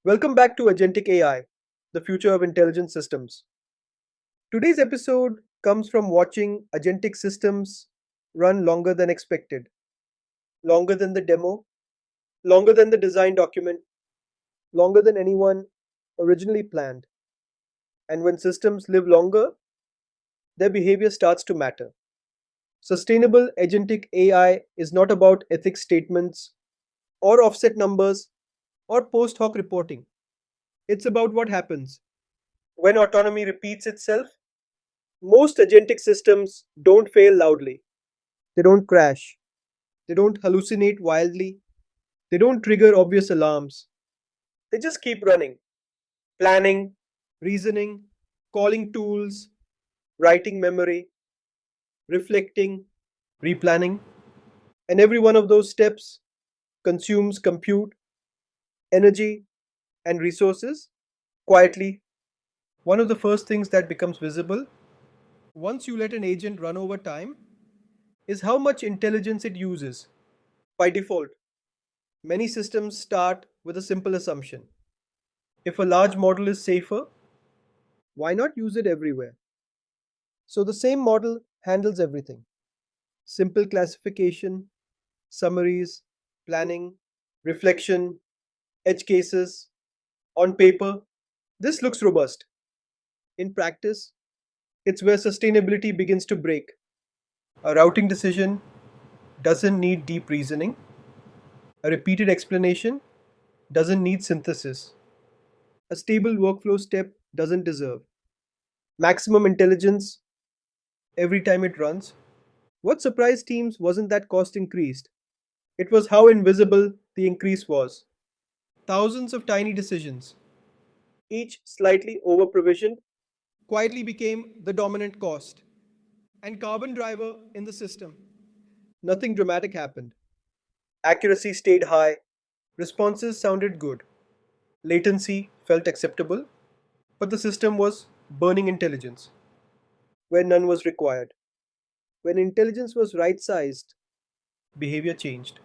Welcome back to Agentic AI, the future of intelligent systems. Today's episode comes from watching agentic systems run longer than expected, longer than the demo, longer than the design document, longer than anyone originally planned. And when systems live longer, their behavior starts to matter. Sustainable agentic AI is not about ethics statements or offset numbers or post hoc reporting. It's about what happens when autonomy repeats itself. Most agentic systems don't fail loudly. They don't crash. They don't hallucinate wildly. They don't trigger obvious alarms. They just keep running, planning, reasoning, calling tools, writing memory, reflecting, replanning. And every one of those steps consumes compute, energy, and resources quietly. One of the first things that becomes visible once you let an agent run over time is how much intelligence it uses. By default, many systems start with a simple assumption. If a large model is safer, why not use it everywhere? So the same model handles everything: simple classification, summaries, planning, reflection, edge cases. On paper, this looks robust. In practice, it's where sustainability begins to break. A routing decision doesn't need deep reasoning, a repeated explanation doesn't need synthesis, a stable workflow step doesn't deserve maximum intelligence every time it runs. What surprised teams wasn't that cost increased, it was how invisible the increase was. Thousands of tiny decisions, each slightly over provisioned, quietly became the dominant cost and carbon driver in the system. Nothing dramatic happened. Accuracy stayed high, responses sounded good, latency felt acceptable, but the system was burning intelligence where none was required. When intelligence was right sized, behavior changed.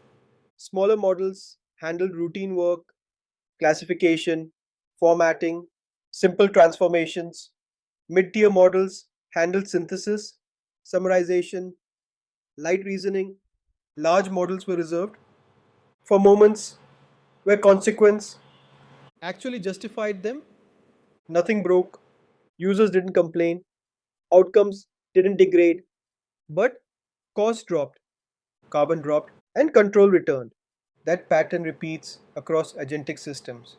Smaller models handled routine work, classification, formatting, simple transformations. Mid tier models handled synthesis, summarization, light reasoning. Large models were reserved for moments where consequence actually justified them. Nothing broke, users didn't complain, outcomes didn't degrade, but cost dropped, carbon dropped, and control returned. That pattern repeats across agentic systems.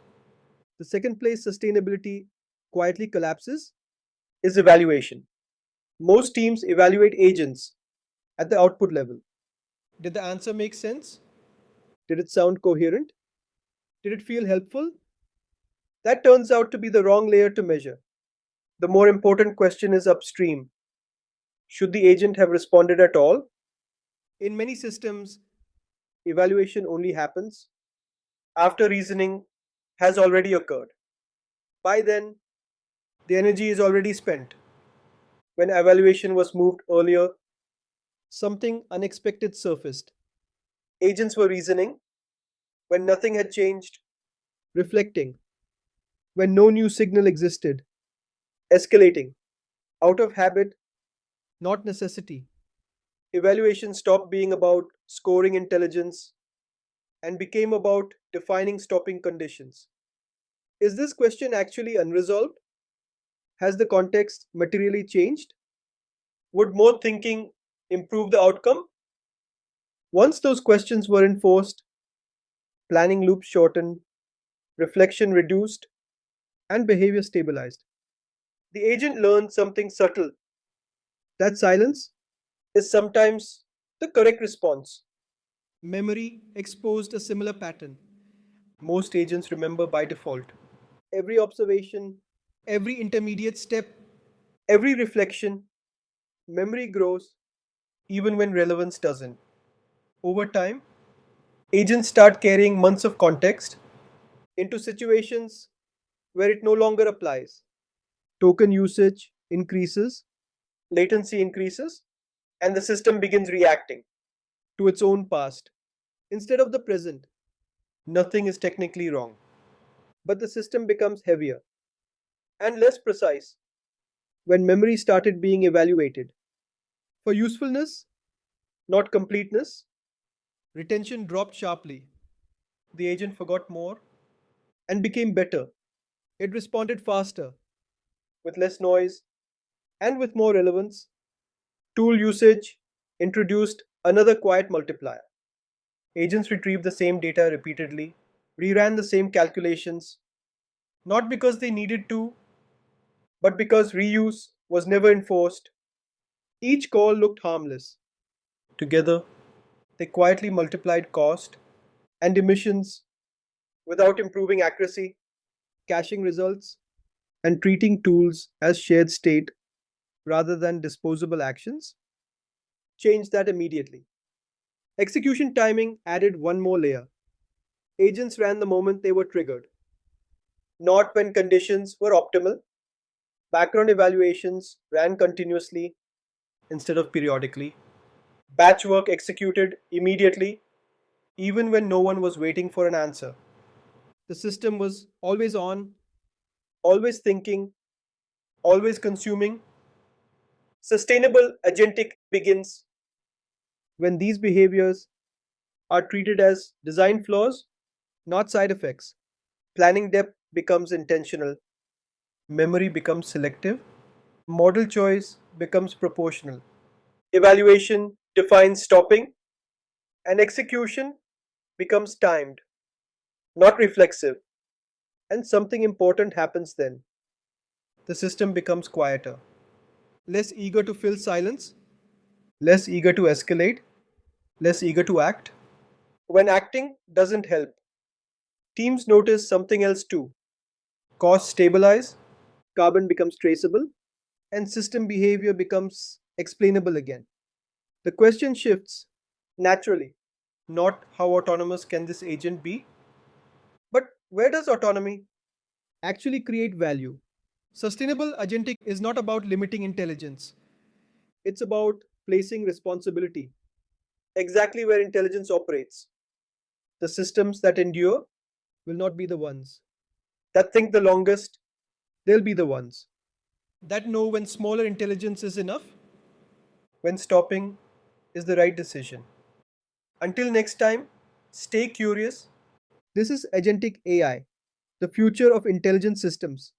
The second place sustainability quietly collapses is evaluation. Most teams evaluate agents at the output level. Did the answer make sense? Did it sound coherent? Did it feel helpful? That turns out to be the wrong layer to measure. The more important question is upstream. Should the agent have responded at all? In many systems, evaluation only happens after reasoning has already occurred. By then, the energy is already spent. When evaluation was moved earlier, something unexpected surfaced. Agents were reasoning when nothing had changed, reflecting when no new signal existed, escalating out of habit, not necessity. Evaluation stopped being about scoring intelligence and became about defining stopping conditions. Is this question actually unresolved? Has the context materially changed? Would more thinking improve the outcome? Once those questions were enforced, planning loops shortened, reflection reduced, and behavior stabilized. The agent learned something subtle: that silence is sometimes the correct response. Memory exposed a similar pattern. Most agents remember by default. Every observation, every intermediate step, every reflection. Memory grows even when relevance doesn't. Over time, agents start carrying months of context into situations where it no longer applies. Token usage increases, latency increases, and the system begins reacting to its own past instead of the present. Nothing is technically wrong. But the system becomes heavier and less precise when memory started being evaluated for usefulness, not completeness. Retention dropped sharply. The agent forgot more and became better. It responded faster, with less noise, and with more relevance. Tool usage introduced another quiet multiplier. Agents retrieved the same data repeatedly, reran the same calculations, not because they needed to, but because reuse was never enforced. Each call looked harmless. Together, they quietly multiplied cost and emissions without improving accuracy, caching results, and treating tools as shared state rather than disposable actions. Changed that immediately. Execution timing added one more layer. Agents ran the moment they were triggered, not when conditions were optimal. Background evaluations ran continuously instead of periodically. Batch work executed immediately, even when no one was waiting for an answer. The system was always on, always thinking, always consuming. Sustainable agentic begins when these behaviors are treated as design flaws, not side effects. Planning depth becomes intentional, memory becomes selective, model choice becomes proportional. Evaluation defines stopping, and execution becomes timed, not reflexive. And something important happens then. The system becomes quieter, less eager to fill silence, less eager to escalate, less eager to act. When acting doesn't help, teams notice something else too. Costs stabilize, carbon becomes traceable, and system behavior becomes explainable again. The question shifts naturally, not how autonomous can this agent be, but where does autonomy actually create value? Sustainable agentic is not about limiting intelligence, it's about placing responsibility exactly where intelligence operates. The systems that endure will not be the ones that think the longest, they'll be the ones that know when smaller intelligence is enough, when stopping is the right decision. Until next time, stay curious. This is Agentic AI, the future of intelligent systems.